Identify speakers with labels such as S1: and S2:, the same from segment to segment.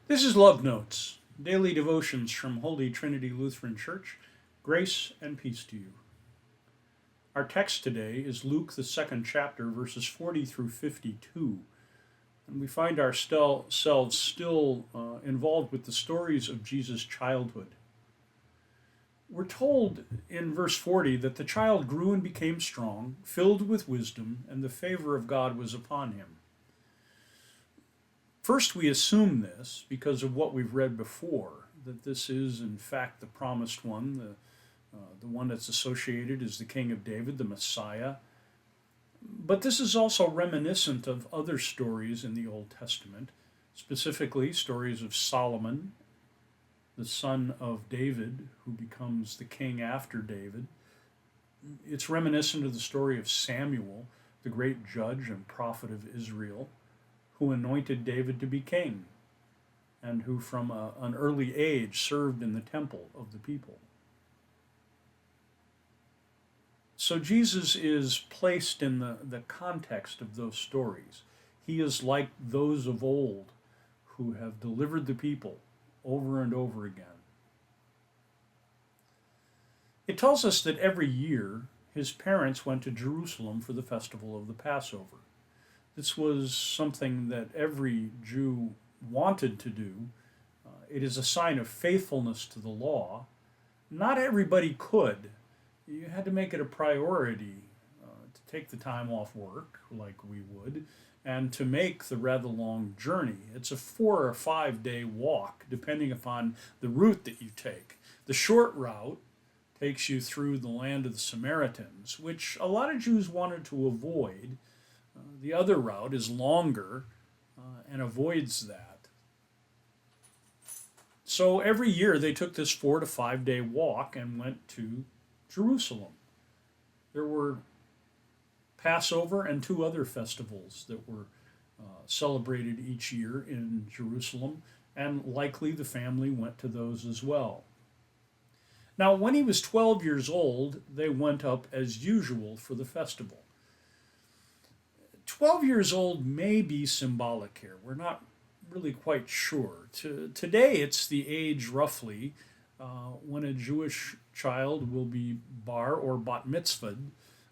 S1: This is Love Notes, daily devotions from Holy Trinity Lutheran Church. Grace and peace to you. Our text today is Luke, the second chapter, verses 40 through 52. And we find ourselves still involved with the stories of Jesus' childhood. We're told in verse 40 that the child grew and became strong, filled with wisdom, and the favor of God was upon him. First, we assume this because of what we've read before, that this is, in fact, the promised one, the one that's associated as the King of David, the Messiah. But this is also reminiscent of other stories in the Old Testament, specifically stories of Solomon, the son of David, who becomes the king after David. It's reminiscent of the story of Samuel, the great judge and prophet of Israel, who anointed David to be king, and who from an early age served in the temple of the people. So Jesus is placed in the context of those stories. He is like those of old who have delivered the people over and over again. It tells us that every year his parents went to Jerusalem for the festival of the Passover. This was something that every Jew wanted to do. It is a sign of faithfulness to the law. Not everybody could. You had to make it a priority to take the time off work, like we would, and to make the rather long journey. It's a 4 or 5 day walk, depending upon the route that you take. The short route takes you through the land of the Samaritans, which a lot of Jews wanted to avoid. The other route is longer and avoids that. So every year they took this 4 to 5 day walk and went to Jerusalem. There were Passover and 2 other festivals that were celebrated each year in Jerusalem, and likely the family went to those as well. Now, when he was 12 years old, they went up as usual for the festival. 12 years old may be symbolic here. We're not really quite sure. Today, it's the age roughly when a Jewish child will be bar or bat mitzvahed,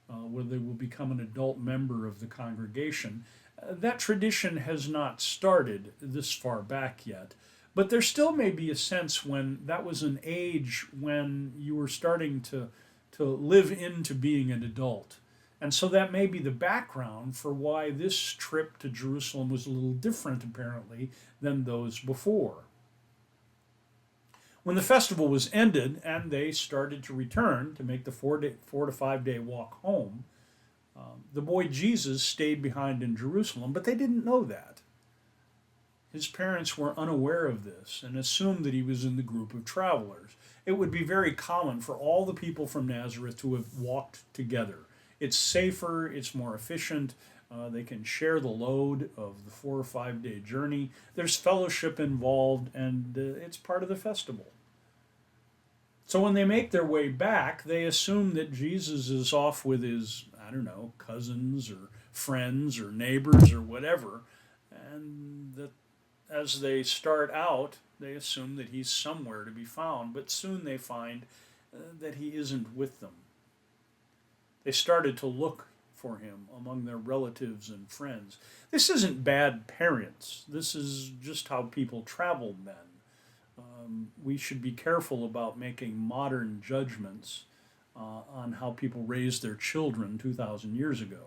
S1: where they will become an adult member of the congregation. That tradition has not started this far back yet, but there still may be a sense when that was an age when you were starting to live into being an adult. And so that may be the background for why this trip to Jerusalem was a little different, apparently, than those before. When the festival was ended and they started to return to make the 4 to 5 day walk home, the boy Jesus stayed behind in Jerusalem, but they didn't know that. His parents were unaware of this and assumed that he was in the group of travelers. It would be very common for all the people from Nazareth to have walked together. It's safer, it's more efficient, they can share the load of the 4 or 5 day journey. There's fellowship involved, and it's part of the festival. So when they make their way back, they assume that Jesus is off with his, cousins or friends or neighbors or whatever, and that as they start out, they assume that he's somewhere to be found, but soon they find that he isn't with them. They started to look for him among their relatives and friends. This isn't bad parents. This is just how people traveled then. We should be careful about making modern judgments on how people raised their children 2,000 years ago.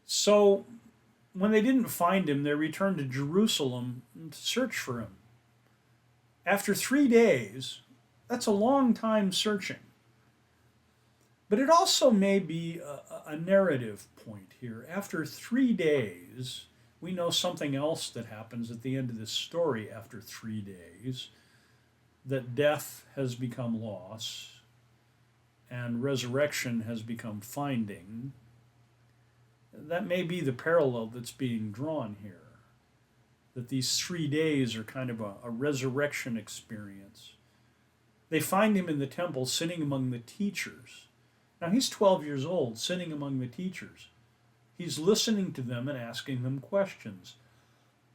S1: So when they didn't find him, they returned to Jerusalem to search for him. After 3 days, that's a long time searching. But it also may be a narrative point here. After 3 days, we know something else that happens at the end of this story after 3 days, that death has become loss and resurrection has become finding. That may be the parallel that's being drawn here, that these 3 days are kind of a resurrection experience. They find him in the temple sitting among the teachers. Now he's 12 years old, sitting among the teachers. He's listening to them and asking them questions.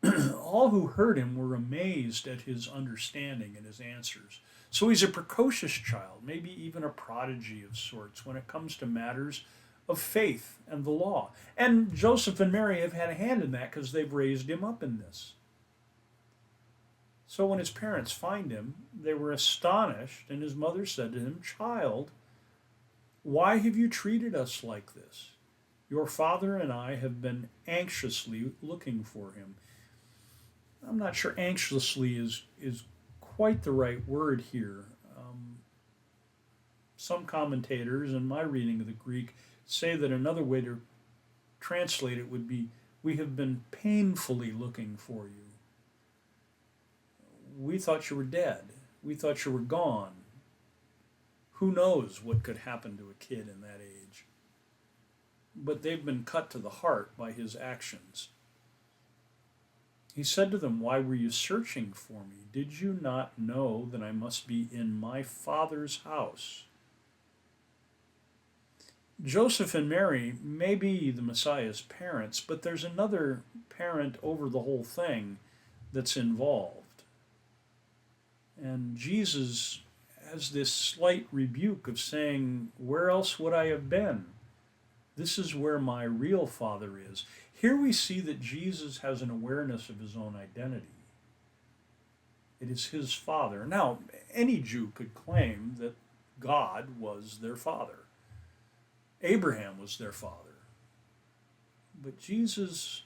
S1: All who heard him were amazed at his understanding and his answers. So he's a precocious child, maybe even a prodigy of sorts when it comes to matters of faith and the law. And Joseph and Mary have had a hand in that because they've raised him up in this. So when his parents find him, they were astonished, and his mother said to him, "Child, why have you treated us like this? Your father and I have been anxiously looking for him." I'm not sure anxiously is quite the right word here. Some commentators, in my reading of the Greek, say that another way to translate it would be, "We have been painfully looking for you. We thought you were dead. We thought you were gone." Who knows what could happen to a kid in that age? But they've been cut to the heart by his actions. He said to them, "Why were you searching for me? Did you not know that I must be in my Father's house?" Joseph and Mary may be the Messiah's parents, but there's another parent over the whole thing that's involved. And Jesus has this slight rebuke of saying, "Where else would I have been? This is where my real Father is." Here we see that Jesus has an awareness of his own identity. It is his Father. Now, any Jew could claim that God was their father. Abraham was their father. But Jesus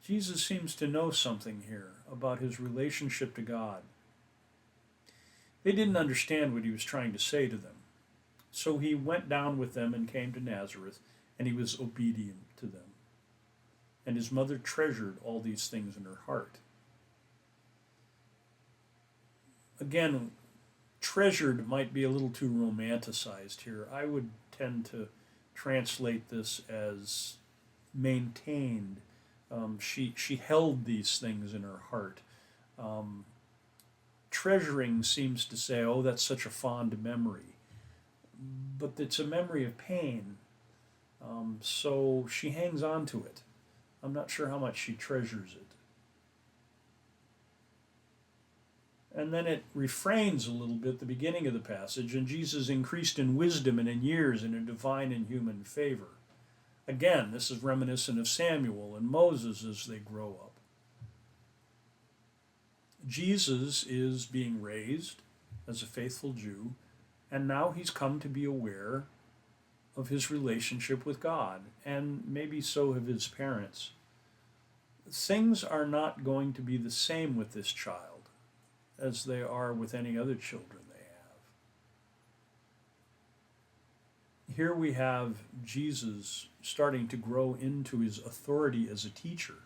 S1: seems to know something here about his relationship to God. They didn't understand what he was trying to say to them. So he went down with them and came to Nazareth, and he was obedient to them. And his mother treasured all these things in her heart. Again, treasured might be a little too romanticized here. I would tend to translate this as maintained. She held these things in her heart. Treasuring seems to say, "Oh, that's such a fond memory," but it's a memory of pain. So she hangs on to it. I'm not sure how much she treasures it. And then it refrains a little bit at the beginning of the passage, and Jesus increased in wisdom and in years and in divine and human favor. Again, this is reminiscent of Samuel and Moses as they grow up. Jesus is being raised as a faithful Jew, and now he's come to be aware of his relationship with God, and maybe so have his parents. Things are not going to be the same with this child as they are with any other children they have. Here we have Jesus starting to grow into his authority as a teacher,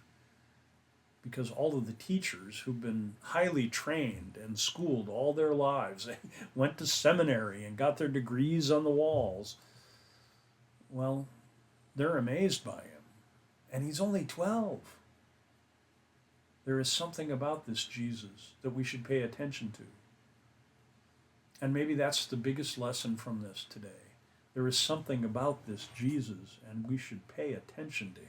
S1: because all of the teachers who've been highly trained and schooled all their lives, they went to seminary and got their degrees on the walls, well, they're amazed by him. And he's only 12. There is something about this Jesus that we should pay attention to. And maybe that's the biggest lesson from this today. There is something about this Jesus, and we should pay attention to him.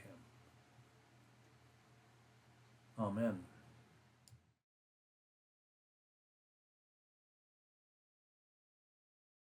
S1: Amen.